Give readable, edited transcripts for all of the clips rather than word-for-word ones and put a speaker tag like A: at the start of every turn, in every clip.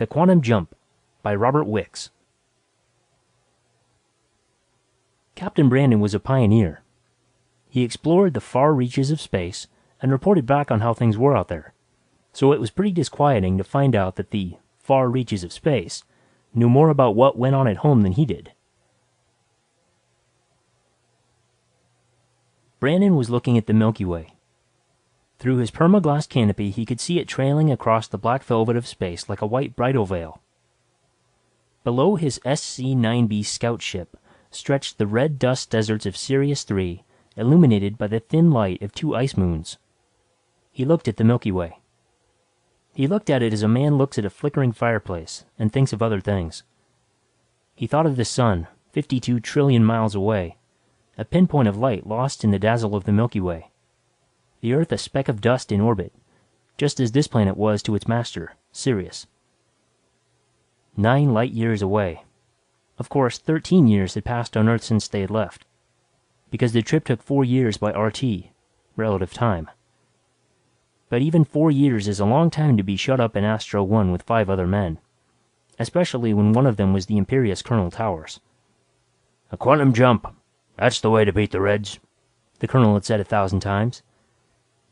A: The Quantum Jump by Robert Wicks. Captain Brandon was a pioneer. He explored the far reaches of space and reported back on how things were out there. So it was pretty disquieting to find out that the far reaches of space knew more about what went on at home than he did. Brandon was looking at the Milky Way. Through his permaglass canopy, he could see it trailing across the black velvet of space like a white bridal veil. Below his SC-9B scout ship stretched the red dust deserts of Sirius III, illuminated by the thin light of two ice moons. He looked at the Milky Way. He looked at it as a man looks at a flickering fireplace and thinks of other things. He thought of the sun, 52 trillion miles away, a pinpoint of light lost in the dazzle of the Milky Way. The Earth a speck of dust in orbit, just as this planet was to its master, Sirius. 9 light years away. Of course, 13 years had passed on Earth since they had left, because the trip took 4 years by RT, relative time. But even 4 years is a long time to be shut up in Astro One with 5 other men, especially when one of them was the imperious Colonel Towers.
B: A quantum jump. That's the way to beat the Reds,
A: the Colonel had said 1,000 times.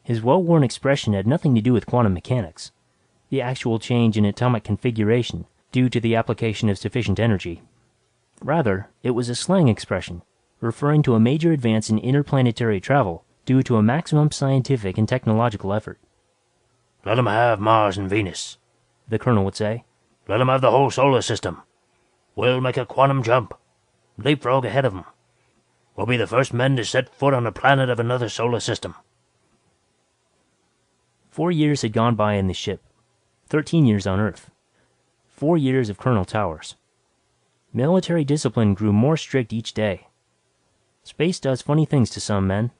A: His well-worn expression had nothing to do with quantum mechanics, the actual change in atomic configuration due to the application of sufficient energy. Rather, it was a slang expression, referring to a major advance in interplanetary travel due to a maximum scientific and technological effort.
B: Let 'em have Mars and Venus,
A: the Colonel would say.
B: Let 'em have the whole solar system. We'll make a quantum jump. Leapfrog ahead of 'em. We'll be the first men to set foot on a planet of another solar system.
A: 4 years had gone by in the ship. 13 years on Earth. 4 years of Colonel Towers. Military discipline grew more strict each day. Space does funny things to some men.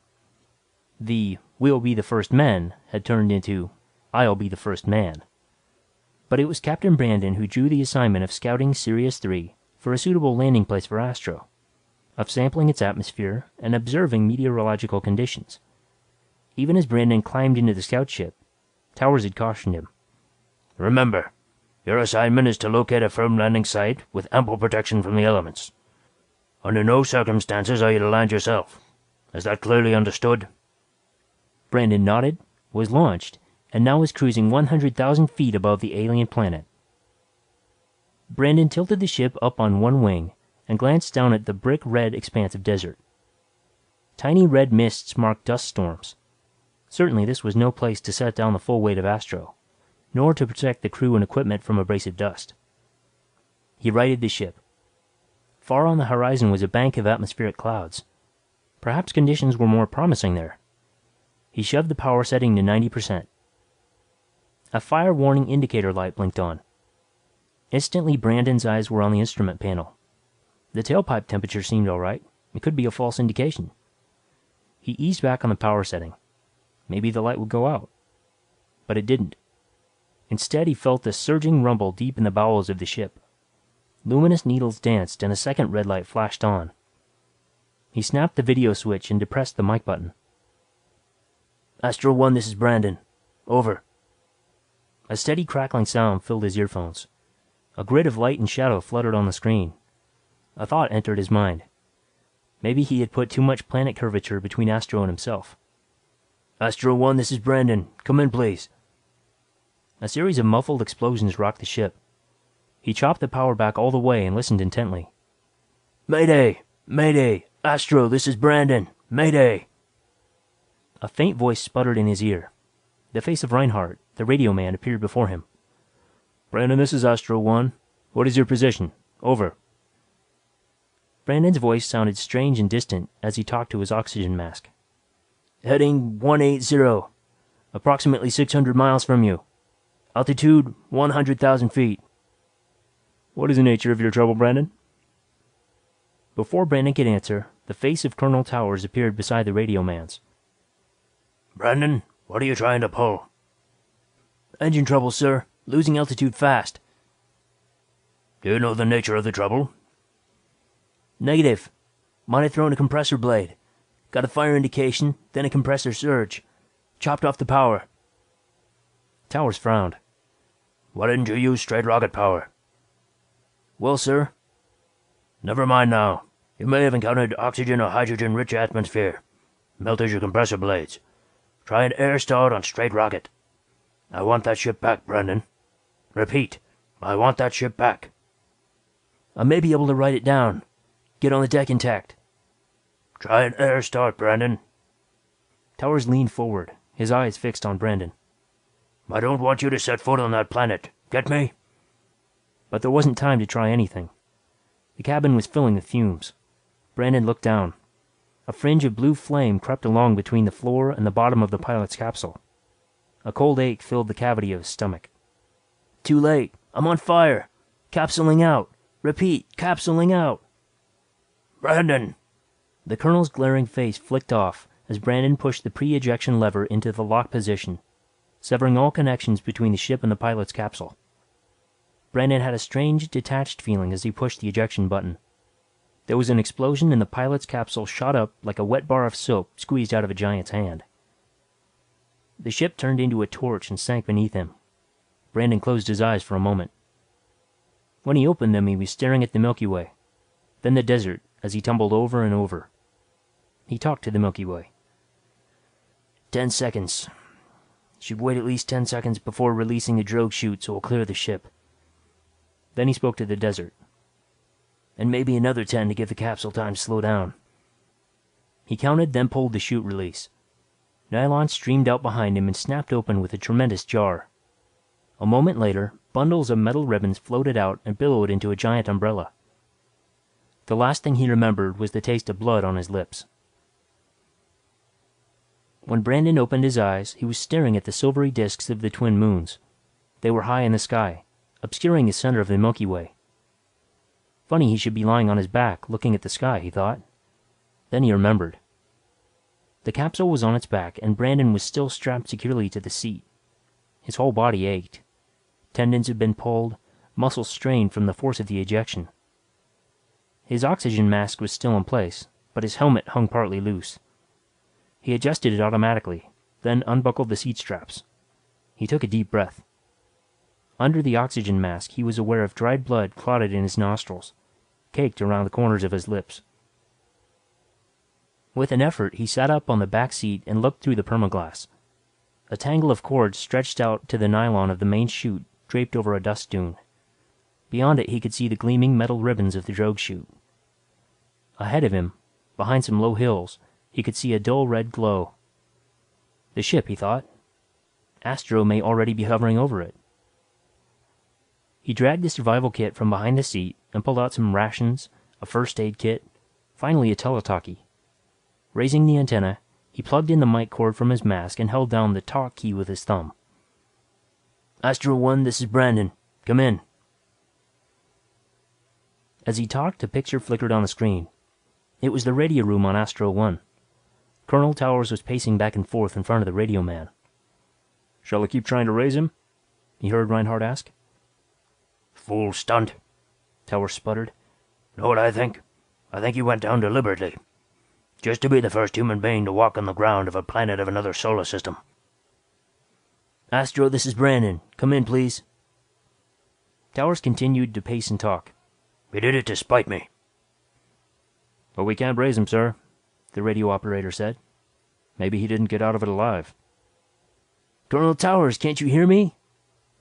A: The "we'll be the first men" had turned into "I'll be the first man." But it was Captain Brandon who drew the assignment of scouting Sirius III for a suitable landing place for Astro, of sampling its atmosphere and observing meteorological conditions. Even as Brandon climbed into the scout ship, Towers had cautioned him.
B: Remember, your assignment is to locate a firm landing site with ample protection from the elements. Under no circumstances are you to land yourself. Is that clearly understood?
A: Brandon nodded, was launched, and now was cruising 100,000 feet above the alien planet. Brandon tilted the ship up on one wing and glanced down at the brick-red expanse of desert. Tiny red mists marked dust storms. Certainly this was no place to set down the full weight of Astro, nor to protect the crew and equipment from abrasive dust. He righted the ship. Far on the horizon was a bank of atmospheric clouds. Perhaps conditions were more promising there. He shoved the power setting to 90%. A fire warning indicator light blinked on. Instantly, Brandon's eyes were on the instrument panel. The tailpipe temperature seemed all right. It could be a false indication. He eased back on the power setting. Maybe the light would go out. But it didn't. Instead, he felt a surging rumble deep in the bowels of the ship. Luminous needles danced and a second red light flashed on. He snapped the video switch and depressed the mic button.
B: Astro One, this is Brandon. Over.
A: A steady crackling sound filled his earphones. A grid of light and shadow fluttered on the screen. A thought entered his mind. Maybe he had put too much planet curvature between Astro and himself.
B: Astro One, this is Brandon. Come in, please.
A: A series of muffled explosions rocked the ship. He chopped the power back all the way and listened intently.
B: Mayday! Mayday! Astro, this is Brandon. Mayday!
A: A faint voice sputtered in his ear. The face of Reinhardt, the radio man, appeared before him.
B: Brandon, this is Astro One. What is your position? Over.
A: Brandon's voice sounded strange and distant as he talked to his oxygen mask.
B: Heading 180. Approximately 600 miles from you. Altitude 100,000 feet.
A: What is the nature of your trouble, Brandon? Before Brandon could answer, the face of Colonel Towers appeared beside the radio man's.
B: Brandon, what are you trying to pull?
A: Engine trouble, sir. Losing altitude fast.
B: Do you know the nature of the trouble?
A: Negative. Might have thrown a compressor blade. Got a fire indication, then a compressor surge. Chopped off the power. Towers frowned.
B: Why didn't you use straight rocket power?
A: Well, sir.
B: Never mind now. You may have encountered oxygen or hydrogen-rich atmosphere. Melted your compressor blades. Try an air start on straight rocket. I want that ship back, Brandon. Repeat, I want that ship back.
A: I may be able to write it down. Get on the deck intact.
B: Try an air start, Brandon.
A: Towers leaned forward, his eyes fixed on Brandon.
B: I don't want you to set foot on that planet. Get me?
A: But there wasn't time to try anything. The cabin was filling with fumes. Brandon looked down. A fringe of blue flame crept along between the floor and the bottom of the pilot's capsule. A cold ache filled the cavity of his stomach. Too late. I'm on fire. Capsuling out. Repeat, capsuling out.
B: Brandon!
A: The colonel's glaring face flicked off as Brandon pushed the pre-ejection lever into the lock position, severing all connections between the ship and the pilot's capsule. Brandon had a strange, detached feeling as he pushed the ejection button. There was an explosion and the pilot's capsule shot up like a wet bar of soap squeezed out of a giant's hand. The ship turned into a torch and sank beneath him. Brandon closed his eyes for a moment. When he opened them, he was staring at the Milky Way, then the desert as he tumbled over and over. He talked to the Milky Way. 10 seconds. Should wait at least 10 seconds before releasing the drogue chute so we'll clear the ship. Then he spoke to the desert. And maybe another 10 to give the capsule time to slow down. He counted, then pulled the chute release. Nylon streamed out behind him and snapped open with a tremendous jar. A moment later, bundles of metal ribbons floated out and billowed into a giant umbrella. The last thing he remembered was the taste of blood on his lips. When Brandon opened his eyes, he was staring at the silvery disks of the twin moons. They were high in the sky, obscuring the center of the Milky Way. Funny he should be lying on his back, looking at the sky, he thought. Then he remembered. The capsule was on its back, and Brandon was still strapped securely to the seat. His whole body ached. Tendons had been pulled, muscles strained from the force of the ejection. His oxygen mask was still in place, but his helmet hung partly loose. He adjusted it automatically, then unbuckled the seat straps. He took a deep breath. Under the oxygen mask, he was aware of dried blood clotted in his nostrils, caked around the corners of his lips. With an effort, he sat up on the back seat and looked through the permaglass. A tangle of cord stretched out to the nylon of the main chute, draped over a dust dune. Beyond it, he could see the gleaming metal ribbons of the drogue chute. Ahead of him, behind some low hills, he could see a dull red glow. The ship, he thought. Astro may already be hovering over it. He dragged the survival kit from behind the seat and pulled out some rations, a first aid kit, finally a teletalkie. Raising the antenna, he plugged in the mic cord from his mask and held down the talk key with his thumb. Astro 1, this is Brandon. Come in. As he talked, a picture flickered on the screen. It was the radio room on Astro 1. Colonel Towers was pacing back and forth in front of the radio man. Shall I keep trying to raise him? He heard Reinhardt ask.
B: Fool stunt, Towers sputtered. Know what I think? I think he went down deliberately. Just to be the first human being to walk on the ground of a planet of another solar system.
A: Astro, this is Brandon. Come in, please. Towers continued to pace and talk.
B: He did it to spite me.
A: But we can't raise him, sir, the radio operator said. Maybe he didn't get out of it alive. Colonel Towers, can't you hear me?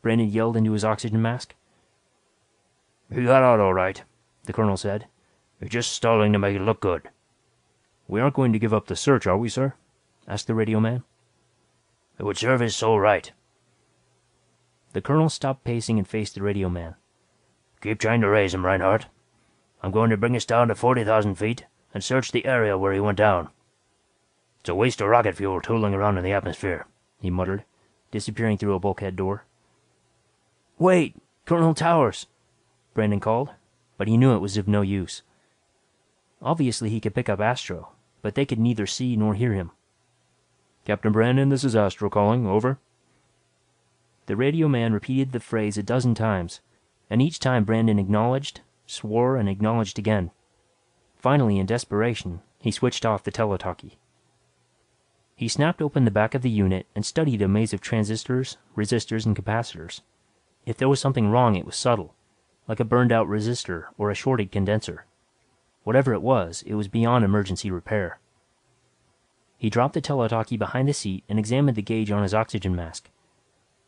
A: Brandon yelled into his oxygen mask.
B: He got out all right, the colonel said. You're just stalling to make it look good.
A: We aren't going to give up the search, are we, sir? Asked the radio man.
B: It would serve his soul right.
A: The colonel stopped pacing and faced the radio man.
B: Keep trying to raise him, Reinhardt. I'm going to bring us down to 40,000 feet and search the area where he went down. It's a waste of rocket fuel tooling around in the atmosphere, he muttered, disappearing through a bulkhead door.
A: Wait, Colonel Towers, Brandon called, but he knew it was of no use. Obviously he could pick up Astro, but they could neither see nor hear him. Captain Brandon, this is Astro calling, over. The radio man repeated the phrase a dozen times, and each time Brandon acknowledged, swore, and acknowledged again. Finally, in desperation, he switched off the teletalkie. He snapped open the back of the unit and studied a maze of transistors, resistors, and capacitors. If there was something wrong, it was subtle, like a burned-out resistor or a shorted condenser. Whatever it was beyond emergency repair. He dropped the teletalkie behind the seat and examined the gauge on his oxygen mask.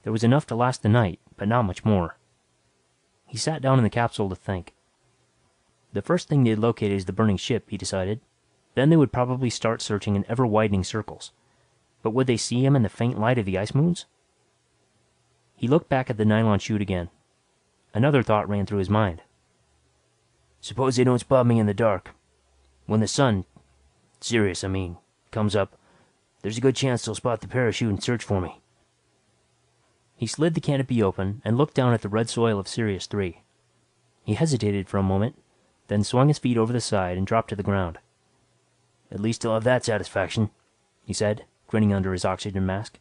A: There was enough to last the night, but not much more. He sat down in the capsule to think. The first thing they'd locate is the burning ship, he decided. Then they would probably start searching in ever-widening circles. But would they see him in the faint light of the ice moons? He looked back at the nylon chute again. Another thought ran through his mind. Suppose they don't spot me in the dark. When the sun, Sirius, comes up, there's a good chance they'll spot the parachute and search for me. He slid the canopy open and looked down at the red soil of Sirius 3. He hesitated for a moment, then swung his feet over the side and dropped to the ground. At least he'll have that satisfaction, he said, grinning under his oxygen mask.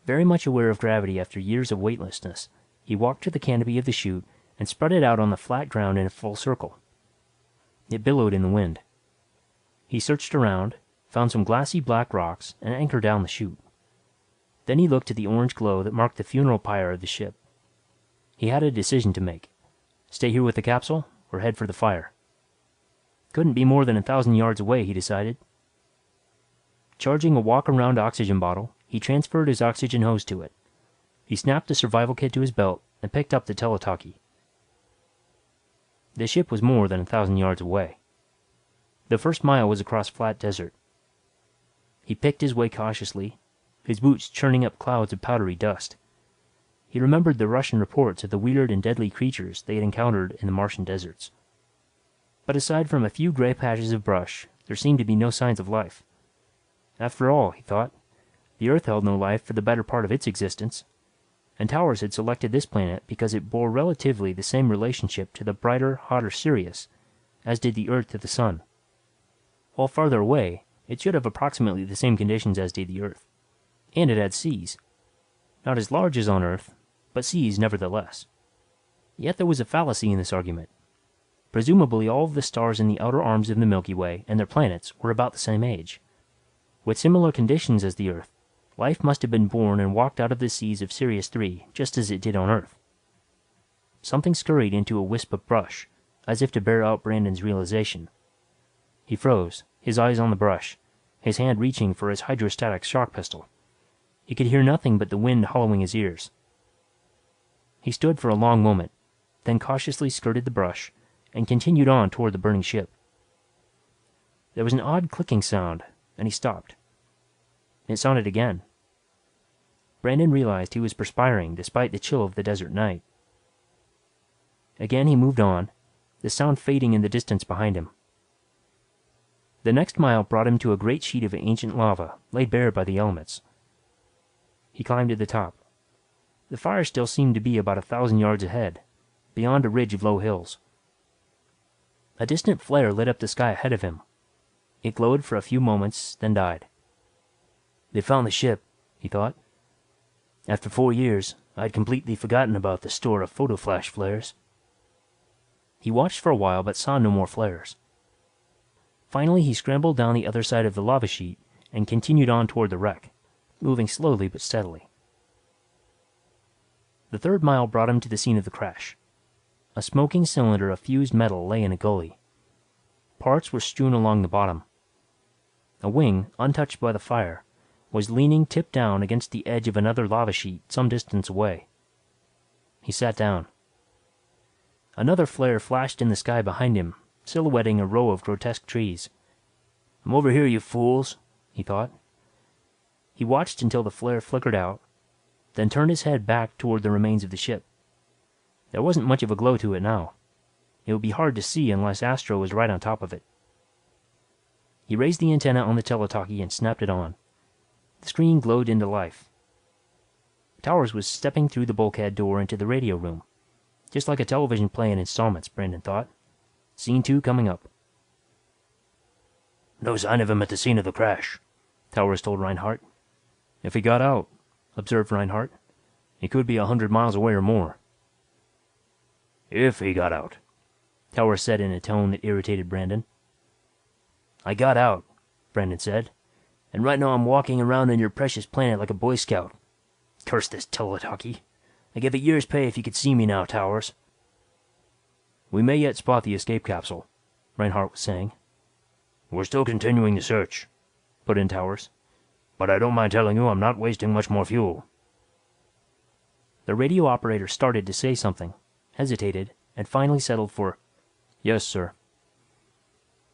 A: Very much aware of gravity after years of weightlessness, he walked to the canopy of the chute and spread it out on the flat ground in a full circle. It billowed in the wind. He searched around, found some glassy black rocks, and anchored down the chute. Then he looked at the orange glow that marked the funeral pyre of the ship. He had a decision to make. Stay here with the capsule, or head for the fire. Couldn't be more than 1,000 yards away, he decided. Charging a walk-around oxygen bottle, he transferred his oxygen hose to it. He snapped the survival kit to his belt and picked up the teletalkie. The ship was more than 1,000 yards away. The first mile was across flat desert. He picked his way cautiously, his boots churning up clouds of powdery dust. He remembered the Russian reports of the weird and deadly creatures they had encountered in the Martian deserts. But aside from a few gray patches of brush, there seemed to be no signs of life. After all, he thought, the Earth held no life for the better part of its existence, and Towers had selected this planet because it bore relatively the same relationship to the brighter, hotter Sirius as did the Earth to the Sun. While farther away, it should have approximately the same conditions as did the Earth. And it had seas. Not as large as on Earth, but seas nevertheless. Yet there was a fallacy in this argument. Presumably all of the stars in the outer arms of the Milky Way and their planets were about the same age. With similar conditions as the Earth, life must have been born and walked out of the seas of Sirius 3 just as it did on Earth. Something scurried into a wisp of brush, as if to bear out Brandon's realization. He froze, his eyes on the brush, his hand reaching for his hydrostatic shock pistol. He could hear nothing but the wind hollowing his ears. He stood for a long moment, then cautiously skirted the brush and continued on toward the burning ship. There was an odd clicking sound, and he stopped. It sounded again. Brandon realized he was perspiring despite the chill of the desert night. Again he moved on, the sound fading in the distance behind him. The next mile brought him to a great sheet of ancient lava laid bare by the elements. He climbed to the top. The fire still seemed to be about 1,000 yards ahead, beyond a ridge of low hills. A distant flare lit up the sky ahead of him. It glowed for a few moments, then died. They found the ship, he thought. After 4 years, I'd completely forgotten about the store of photoflash flares. He watched for a while but saw no more flares. Finally, he scrambled down the other side of the lava sheet and continued on toward the wreck, moving slowly but steadily. The third mile brought him to the scene of the crash. A smoking cylinder of fused metal lay in a gully. Parts were strewn along the bottom. A wing, untouched by the fire, was leaning tip down against the edge of another lava sheet some distance away. He sat down. Another flare flashed in the sky behind him, silhouetting a row of grotesque trees. "I'm over here, you fools," he thought. He watched until the flare flickered out, then turned his head back toward the remains of the ship. There wasn't much of a glow to it now. It would be hard to see unless Astro was right on top of it. He raised the antenna on the teletalkie and snapped it on. The screen glowed into life. Towers was stepping through the bulkhead door into the radio room. Just like a television play in installments, Brandon thought. Scene 2 coming up. "No sign of him at the scene of the crash," Towers told Reinhardt. "If he got out," observed Reinhardt, "he could be 100 miles away or more." "If he got out," Towers said in a tone that irritated Brandon. "I got out," Brandon said, "and right now I'm walking around on your precious planet like a Boy Scout. Curse this teletalkie. I'd give a year's pay if you could see me now, Towers.
B: We may yet spot the escape capsule, Reinhardt was saying. We're still continuing the search, put in Towers. But I don't mind telling you I'm not wasting much more fuel.
A: The radio operator started to say something, hesitated, and finally settled for, "Yes, sir."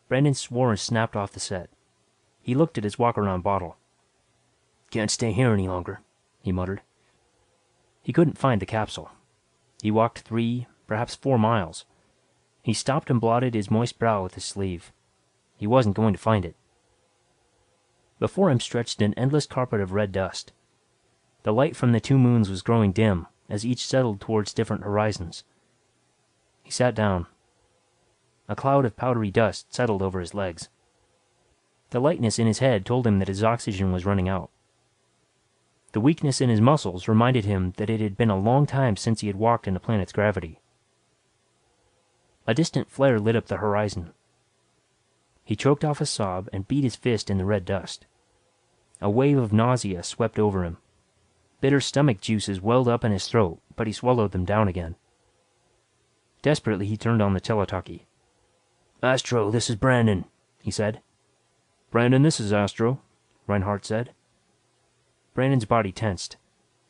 A: Brandon swore and snapped off the set. He looked at his walk-around bottle. "Can't stay here any longer," he muttered. He couldn't find the capsule. He walked 3, perhaps 4 miles. He stopped and blotted his moist brow with his sleeve. He wasn't going to find it. Before him stretched an endless carpet of red dust. The light from the 2 moons was growing dim as each settled towards different horizons. He sat down. A cloud of powdery dust settled over his legs. The lightness in his head told him that his oxygen was running out. The weakness in his muscles reminded him that it had been a long time since he had walked in the planet's gravity. A distant flare lit up the horizon. He choked off a sob and beat his fist in the red dust. A wave of nausea swept over him. Bitter stomach juices welled up in his throat, but he swallowed them down again. Desperately, he turned on the teletalkie. "Astro, this is Brandon," he said.
B: "Brandon, this is Astro," Reinhardt said.
A: Brandon's body tensed.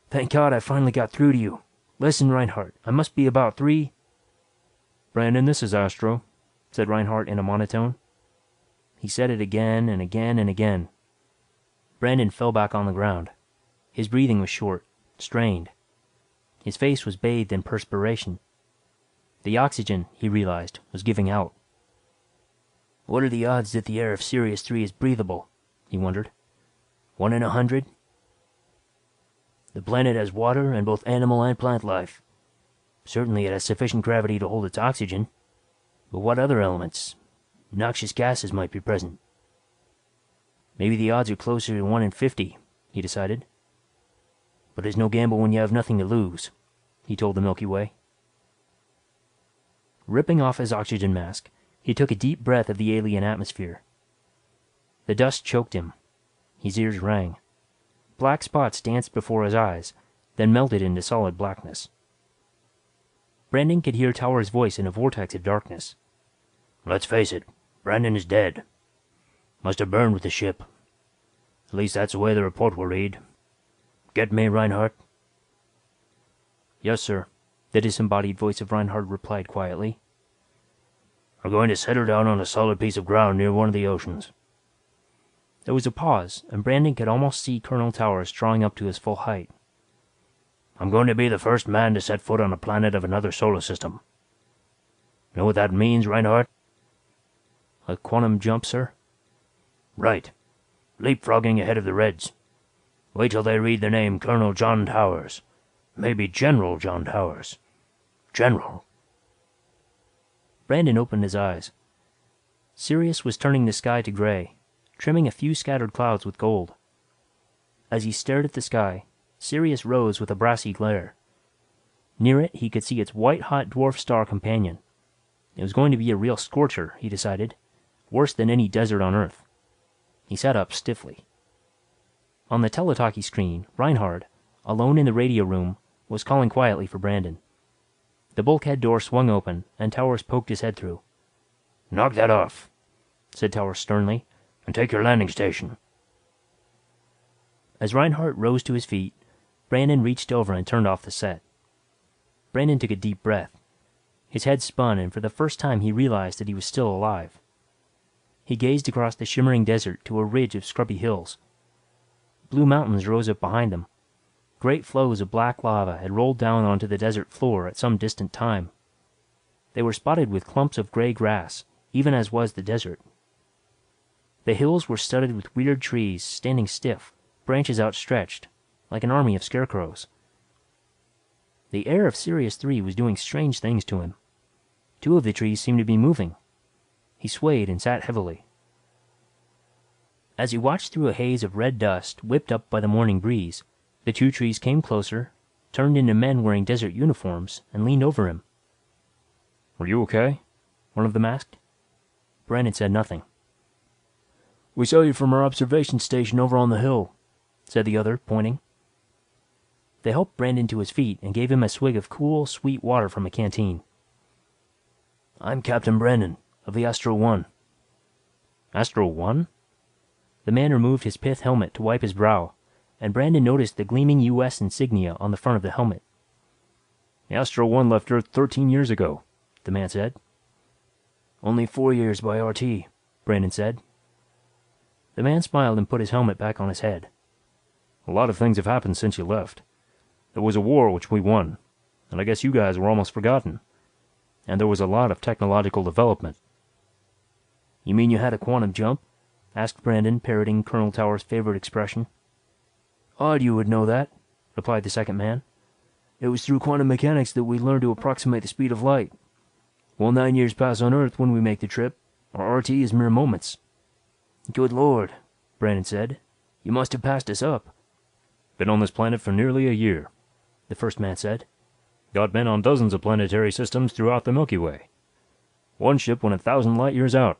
A: "Thank God I finally got through to you. Listen, Reinhardt, I must be about 3..."
B: "Brandon, this is Astro," said Reinhardt in a monotone.
A: He said it again and again and again. Brandon fell back on the ground. His breathing was short, strained. His face was bathed in perspiration. The oxygen, he realized, was giving out. What are the odds that the air of Sirius 3 is breathable? He wondered. 1 in 100? The planet has water and both animal and plant life. Certainly it has sufficient gravity to hold its oxygen. But what other elements? Noxious gases might be present. Maybe the odds are closer to 1 in 50, he decided. But there's no gamble when you have nothing to lose, he told the Milky Way. Ripping off his oxygen mask, he took a deep breath of the alien atmosphere. The dust choked him. His ears rang. Black spots danced before his eyes, then melted into solid blackness. Brandon could hear Tower's voice in a vortex of darkness.
B: "Let's face it, Brandon is dead. Must have burned with the ship. At least that's the way the report will read. Get me, Reinhardt?"
A: "Yes, sir," the disembodied voice of Reinhardt replied quietly.
B: "We're going to set her down on a solid piece of ground near one of the oceans."
A: There was a pause, and Brandon could almost see Colonel Towers drawing up to his full height.
B: "I'm going to be the first man to set foot on a planet of another solar system. Know what that means, Reinhardt?"
A: "A quantum jump, sir?"
B: "Right. Leapfrogging ahead of the Reds. Wait till they read the name Colonel John Towers. Maybe General John Towers. General."
A: Brandon opened his eyes. Sirius was turning the sky to gray, trimming a few scattered clouds with gold. As he stared at the sky, Sirius rose with a brassy glare. Near it, he could see its white-hot dwarf star companion. It was going to be a real scorcher, he decided, worse than any desert on Earth. He sat up stiffly. On the teletalkie screen, Reinhardt, alone in the radio room, was calling quietly for Brandon. The bulkhead door swung open, and Towers poked his head through.
B: "Knock that off,"
A: said Towers sternly,
B: "and take your landing station."
A: As Reinhardt rose to his feet, Brandon reached over and turned off the set. Brandon took a deep breath. His head spun, and for the first time he realized that he was still alive. He gazed across the shimmering desert to a ridge of scrubby hills. Blue mountains rose up behind them. Great flows of black lava had rolled down onto the desert floor at some distant time. They were spotted with clumps of gray grass, even as was the desert. The hills were studded with weird trees standing stiff, branches outstretched, like an army of scarecrows. The air of Sirius 3 was doing strange things to him. 2 of the trees seemed to be moving. He swayed and sat heavily. As he watched through a haze of red dust whipped up by the morning breeze, the 2 trees came closer, turned into men wearing desert uniforms, and leaned over him.
B: "Are you okay?"
A: one of them asked. Brandon said nothing.
B: "We saw you from our observation station over on the hill," said the other, pointing.
A: They helped Brandon to his feet and gave him a swig of cool, sweet water from a canteen.
B: I'm Captain Brandon, of the Astro 1.
A: Astro 1? The man removed his pith helmet to wipe his brow, and Brandon noticed the gleaming U.S. insignia on the front of the helmet.
B: Astro 1 left Earth 13 years ago, the man said.
A: Only 4 years by RT, Brandon said. The man smiled and put his helmet back on his head.
B: A lot of things have happened since you left. There was a war which we won, and I guess you guys were almost forgotten. And there was a lot of technological development.
A: You mean you had a quantum jump? Asked Brandon, parroting Colonel Tower's favorite expression. Odd you would know that, replied the second man. It was through quantum mechanics that we learned to approximate the speed of light. While 9 years pass on Earth when we make the trip, our RT is mere moments. Good Lord, Brandon said. You must have passed us up.
B: Been on this planet for nearly a year, the first man said. Got men on dozens of planetary systems throughout the Milky Way. One ship went 1,000 light years out.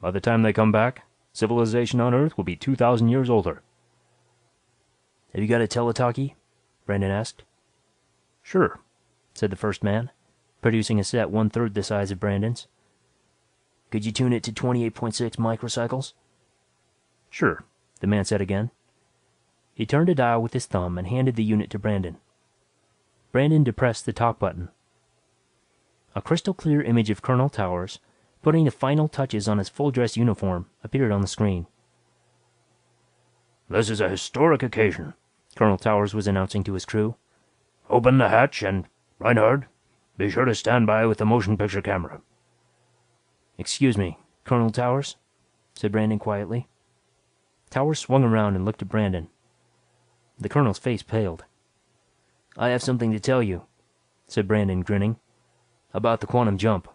B: By the time they come back, civilization on Earth will be 2,000 years older.
A: Have you got a teletalkie? Brandon asked.
B: Sure,
A: said the first man, producing a set 1/3 the size of Brandon's. Could you tune it to 28.6 microcycles?
B: Sure,
A: the man said again. He turned a dial with his thumb and handed the unit to Brandon. Brandon depressed the talk button. A crystal clear image of Colonel Towers, putting the final touches on his full-dress uniform, appeared on the screen.
B: This is a historic occasion,
A: Colonel Towers was announcing to his crew.
B: Open the hatch and, Reinhard, be sure to stand by with the motion picture camera.
A: Excuse me, Colonel Towers, said Brandon quietly. Towers swung around and looked at Brandon. The colonel's face paled. I have something to tell you, said Brandon, grinning, about the quantum jump.